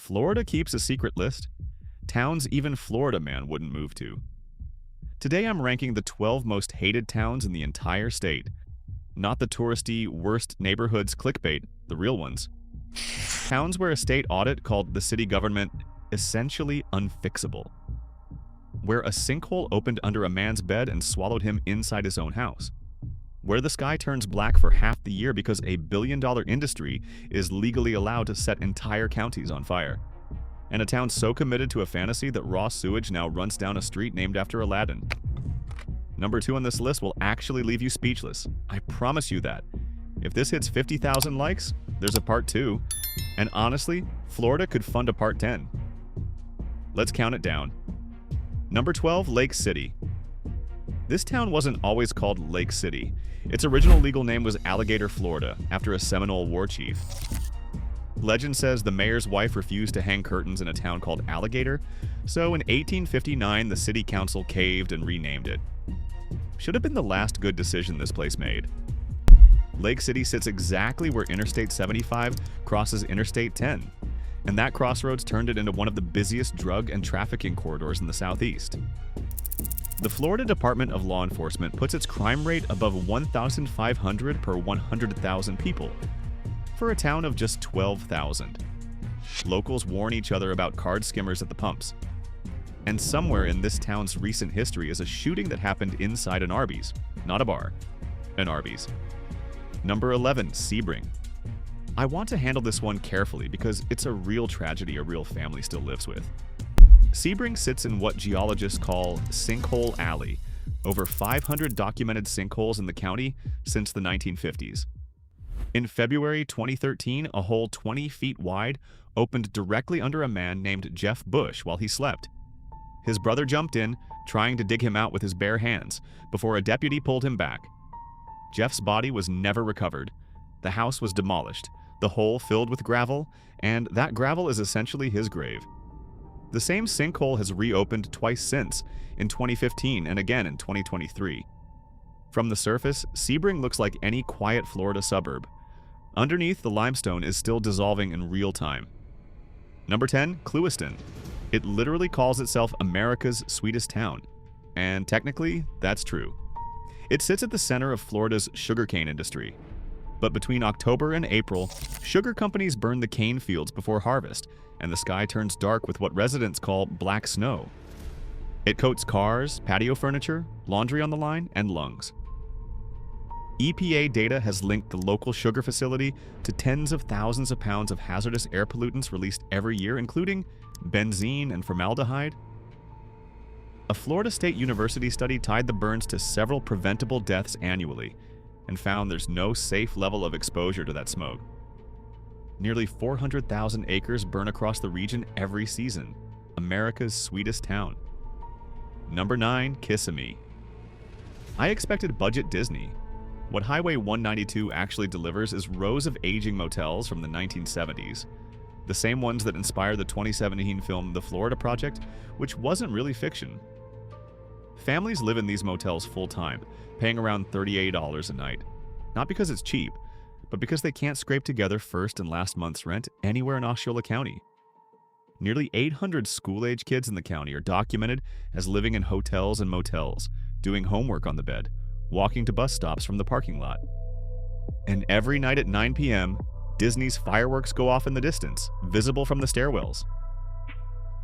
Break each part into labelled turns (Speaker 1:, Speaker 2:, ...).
Speaker 1: Florida keeps a secret list. Towns even Florida man wouldn't move to. Today I'm ranking the 12 most hated towns in the entire state. Not the touristy, worst neighborhoods clickbait, the real ones. Towns where a state audit called the city government essentially unfixable. Where a sinkhole opened under a man's bed and swallowed him inside his own house. Where the sky turns black for half the year because a billion-dollar industry is legally allowed to set entire counties on fire. And a town so committed to a fantasy that raw sewage now runs down a street named after Aladdin. Number 2 on this list will actually leave you speechless. I promise you that. If this hits 50,000 likes, there's a part 2. And honestly, Florida could fund a part 10. Let's count it down. Number 12, Lake City. This town wasn't always called Lake City. Its original legal name was Alligator, Florida, after a Seminole war chief. Legend says the mayor's wife refused to hang curtains in a town called Alligator, so in 1859 the city council caved and renamed it. Should have been the last good decision this place made. Lake City sits exactly where Interstate 75 crosses Interstate 10, and that crossroads turned it into one of the busiest drug and trafficking corridors in the Southeast. The Florida Department of Law Enforcement puts its crime rate above 1,500 per 100,000 people, for a town of just 12,000. Locals warn each other about card skimmers at the pumps. And somewhere in this town's recent history is a shooting that happened inside an Arby's, not a bar, an Arby's. Number 11, Sebring. I want to handle this one carefully because it's a real tragedy a real family still lives with. Sebring sits in what geologists call Sinkhole Alley, over 500 documented sinkholes in the county since the 1950s. In February 2013, a hole 20 feet wide opened directly under a man named Jeff Bush while he slept. His brother jumped in, trying to dig him out with his bare hands, before a deputy pulled him back. Jeff's body was never recovered. The house was demolished, the hole filled with gravel, and that gravel is essentially his grave. The same sinkhole has reopened twice since, in 2015 and again in 2023. From the surface, Sebring looks like any quiet Florida suburb. Underneath, the limestone is still dissolving in real time. Number 10, Clewiston. It literally calls itself America's sweetest town. And technically, that's true. It sits at the center of Florida's sugarcane industry. But between October and April, sugar companies burn the cane fields before harvest, and the sky turns dark with what residents call black snow. It coats cars, patio furniture, laundry on the line, and lungs. EPA data has linked the local sugar facility to tens of thousands of pounds of hazardous air pollutants released every year, including benzene and formaldehyde. A Florida State University study tied the burns to several preventable deaths annually and found there's no safe level of exposure to that smoke. Nearly 400,000 acres burn across the region every season. America's sweetest town. Number 9, Kissimmee. I expected budget Disney. What Highway 192 actually delivers is rows of aging motels from the 1970s. The same ones that inspired the 2017 film The Florida Project, which wasn't really fiction. Families live in these motels full-time, paying around $38 a night. Not because it's cheap, but because they can't scrape together first and last month's rent anywhere in Osceola County. Nearly 800 school-age kids in the county are documented as living in hotels and motels, doing homework on the bed, walking to bus stops from the parking lot. And every night at 9 p.m., Disney's fireworks go off in the distance, visible from the stairwells.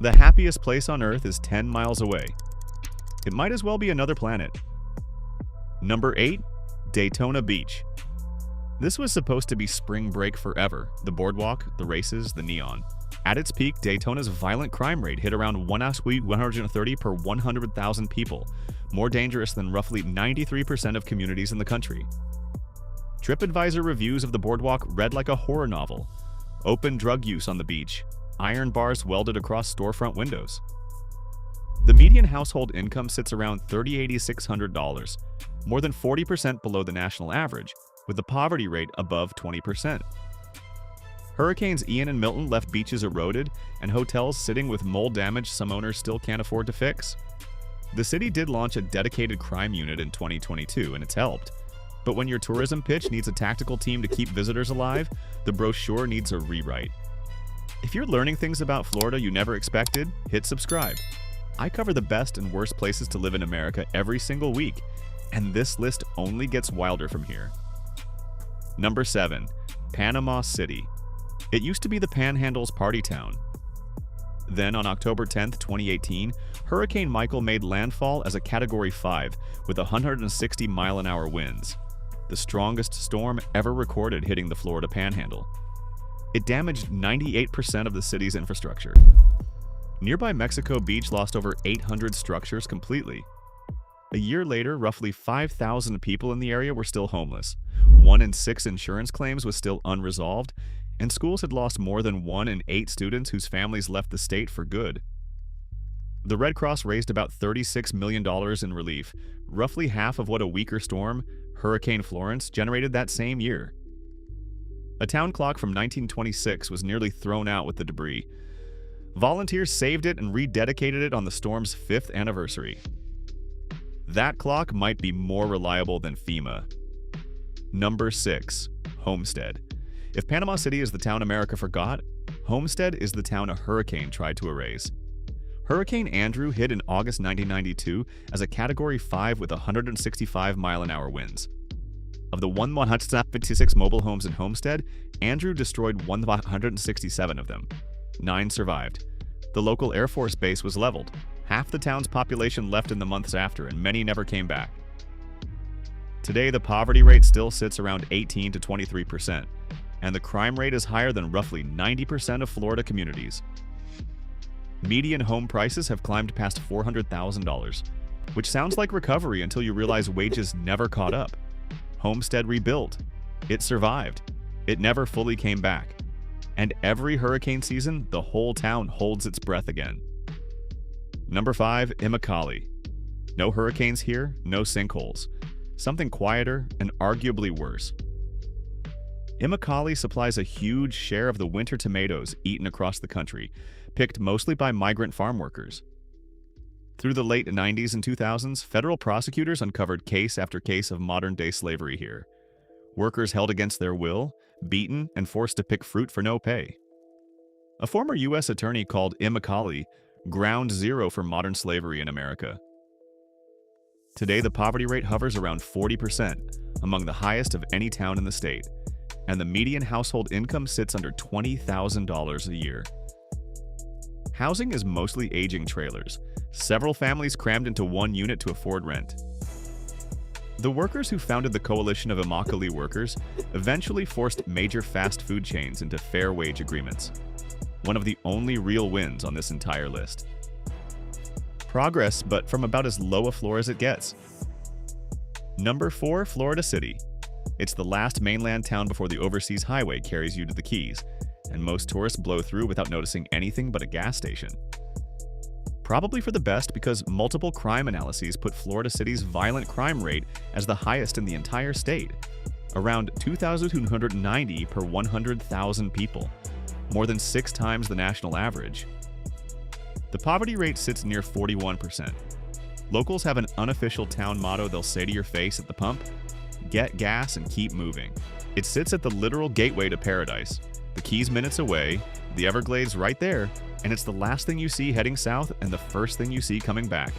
Speaker 1: The happiest place on Earth is 10 miles away. It might as well be another planet. Number 8, Daytona Beach. This was supposed to be spring break forever, the boardwalk, the races, the neon. At its peak, Daytona's violent crime rate hit around 130 per 100,000 people, more dangerous than roughly 93% of communities in the country. TripAdvisor reviews of the boardwalk read like a horror novel. Open drug use on the beach, iron bars welded across storefront windows. The median household income sits around $38,600, more than 40% below the national average, with the poverty rate above 20%. Hurricanes Ian and Milton left beaches eroded and hotels sitting with mold damage some owners still can't afford to fix. The city did launch a dedicated crime unit in 2022, and it's helped. But when your tourism pitch needs a tactical team to keep visitors alive, the brochure needs a rewrite. If you're learning things about Florida you never expected, hit subscribe. I cover the best and worst places to live in America every single week, and this list only gets wilder from here. Number 7. Panama City. It used to be the Panhandle's party town. Then on October 10, 2018, Hurricane Michael made landfall as a Category 5 with 160-mile-an-hour winds, the strongest storm ever recorded hitting the Florida Panhandle. It damaged 98% of the city's infrastructure. Nearby Mexico Beach lost over 800 structures completely. A year later, roughly 5,000 people in the area were still homeless. 1 in 6 insurance claims was still unresolved, and schools had lost more than 1 in 8 students whose families left the state for good. The Red Cross raised about $36 million in relief, roughly half of what a weaker storm, Hurricane Florence, generated that same year. A town clock from 1926 was nearly thrown out with the debris. Volunteers saved it and rededicated it on the storm's 5th anniversary. That clock might be more reliable than FEMA. Number 6. Homestead. If Panama City is the town America forgot, Homestead is the town a hurricane tried to erase. Hurricane Andrew hit in August 1992 as a Category 5 with 165-mile-an-hour winds. Of the 156 mobile homes in Homestead, Andrew destroyed 167 of them. 9 survived. The local Air Force base was leveled. Half the town's population left in the months after, and many never came back. Today, the poverty rate still sits around 18 to 23%, and the crime rate is higher than roughly 90% of Florida communities. Median home prices have climbed past $400,000, which sounds like recovery until you realize wages never caught up. Homestead rebuilt. It survived. It never fully came back. And every hurricane season, the whole town holds its breath again. Number 5. Immokalee. No hurricanes here, no sinkholes. Something quieter and arguably worse. Immokalee supplies a huge share of the winter tomatoes eaten across the country, picked mostly by migrant farm workers. Through the late 90s and 2000s, federal prosecutors uncovered case after case of modern-day slavery here. Workers held against their will, beaten, and forced to pick fruit for no pay. A former U.S. attorney called Immokalee ground zero for modern slavery in America. Today, the poverty rate hovers around 40%, among the highest of any town in the state, and the median household income sits under $20,000 a year. Housing is mostly aging trailers, several families crammed into one unit to afford rent. The workers who founded the coalition of Immokalee workers eventually forced major fast food chains into fair wage agreements, one of the only real wins on this entire list. Progress, but from about as low a floor as it gets. Number 4. Florida City. It's the last mainland town before the overseas highway carries you to the Keys, and most tourists blow through without noticing anything but a gas station. Probably for the best because multiple crime analyses put Florida City's violent crime rate as the highest in the entire state, around 2,290 per 100,000 people, more than 6 times the national average. The poverty rate sits near 41%. Locals have an unofficial town motto they'll say to your face at the pump: "Get gas and keep moving." It sits at the literal gateway to paradise. The Keys minutes away, the Everglades right there, and it's the last thing you see heading south and the first thing you see coming back.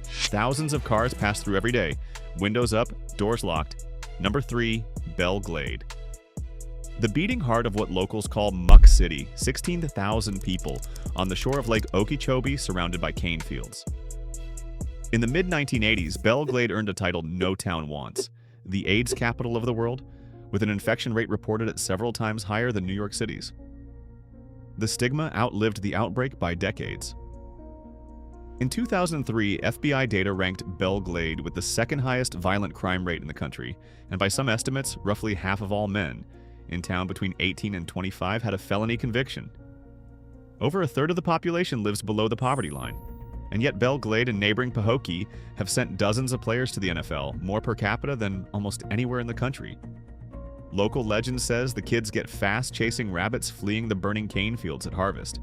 Speaker 1: Thousands of cars pass through every day, windows up, doors locked. Number 3. Belle Glade. The beating heart of what locals call Muck City, 16,000 people, on the shore of Lake Okeechobee surrounded by cane fields. In the mid-1980s, Belle Glade earned a title no town wants, the AIDS capital of the world, with an infection rate reported at several times higher than New York City's. The stigma outlived the outbreak by decades. In 2003, FBI data ranked Belle Glade with the second highest violent crime rate in the country, and by some estimates, roughly half of all men in town between 18 and 25 had a felony conviction. Over a third of the population lives below the poverty line, and yet Belle Glade and neighboring Pahokee have sent dozens of players to the NFL, more per capita than almost anywhere in the country. Local legend says the kids get fast chasing rabbits fleeing the burning cane fields at harvest.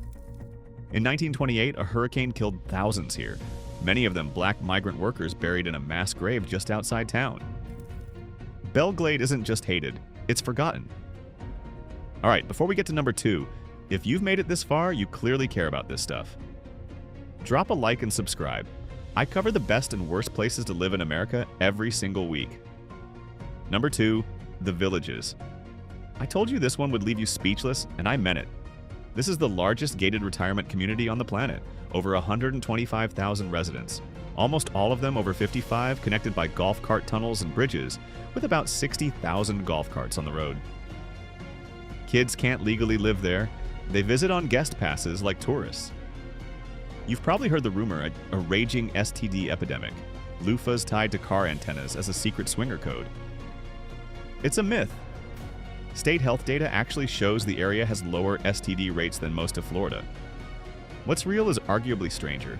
Speaker 1: In 1928, a hurricane killed thousands here, many of them black migrant workers buried in a mass grave just outside town. Belle Glade isn't just hated, it's forgotten. Alright, before we get to number 2, If you've made it this far, you clearly care about this stuff. Drop a like and subscribe. I cover the best and worst places to live in America every single week. Number 2, the villages. I told you this one would leave you speechless, and I meant it. This is the largest gated retirement community on the planet, over 125,000 residents, almost all of them over 55, connected by golf cart tunnels and bridges, with about 60,000 golf carts on the road. Kids can't legally live there. They visit on guest passes like tourists. You've probably heard the rumor a raging STD epidemic, loofahs tied to car antennas as a secret swinger code. It's a myth. State health data actually shows the area has lower STD rates than most of Florida. What's real is arguably stranger.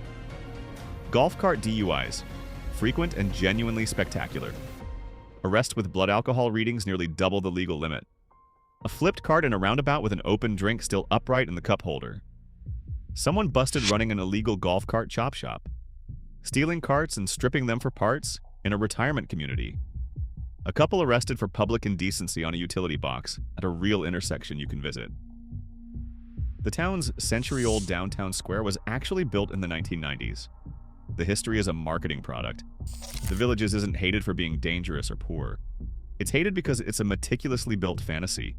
Speaker 1: Golf cart DUIs, frequent and genuinely spectacular. Arrest with blood alcohol readings nearly double the legal limit. A flipped cart in a roundabout with an open drink still upright in the cup holder. Someone busted running an illegal golf cart chop shop. Stealing carts and stripping them for parts in a retirement community. A couple arrested for public indecency on a utility box at a real intersection you can visit. The town's century-old downtown square was actually built in the 1990s. The history is a marketing product. The Villages isn't hated for being dangerous or poor. It's hated because it's a meticulously built fantasy,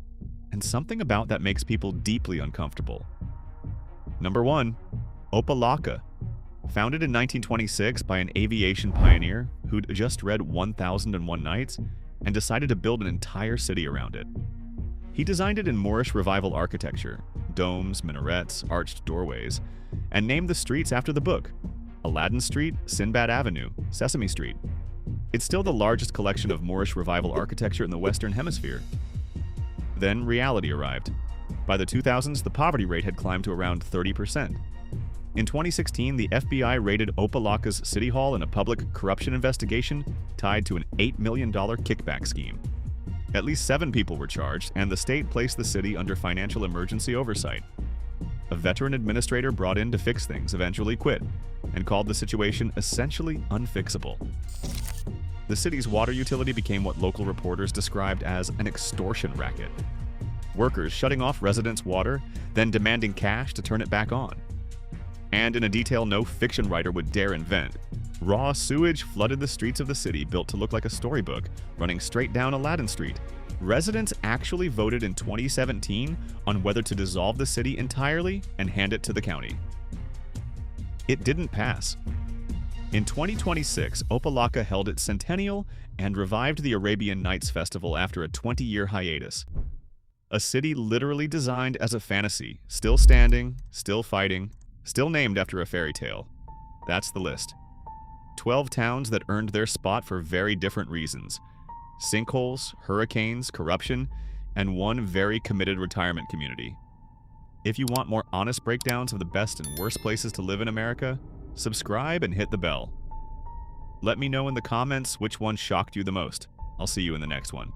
Speaker 1: and something about that makes people deeply uncomfortable. Number 1, Opa-locka. Founded in 1926 by an aviation pioneer who'd just read 1001 Nights and decided to build an entire city around it. He designed it in Moorish Revival architecture, domes, minarets, arched doorways, and named the streets after the book: Aladdin Street, Sinbad Avenue, Sesame Street. It's still the largest collection of Moorish Revival architecture in the Western Hemisphere. Then reality arrived. By the 2000s, the poverty rate had climbed to around 30%. In 2016, the FBI raided Opa-locka's City Hall in a public corruption investigation tied to an $8 million kickback scheme. At least 7 people were charged, and the state placed the city under financial emergency oversight. A veteran administrator brought in to fix things eventually quit and called the situation essentially unfixable. The city's water utility became what local reporters described as an extortion racket. Workers shutting off residents' water, then demanding cash to turn it back on. And in a detail no fiction writer would dare invent, raw sewage flooded the streets of the city built to look like a storybook, running straight down Aladdin Street. Residents actually voted in 2017 on whether to dissolve the city entirely and hand it to the county. It didn't pass. In 2026, Opa-locka held its centennial and revived the Arabian Nights Festival after a 20-year hiatus. A city literally designed as a fantasy, still standing, still fighting, still named after a fairy tale. That's the list. 12 towns that earned their spot for very different reasons: sinkholes, hurricanes, corruption, and one very committed retirement community. If you want more honest breakdowns of the best and worst places to live in America, subscribe and hit the bell. Let me know in the comments which one shocked you the most. I'll see you in the next one.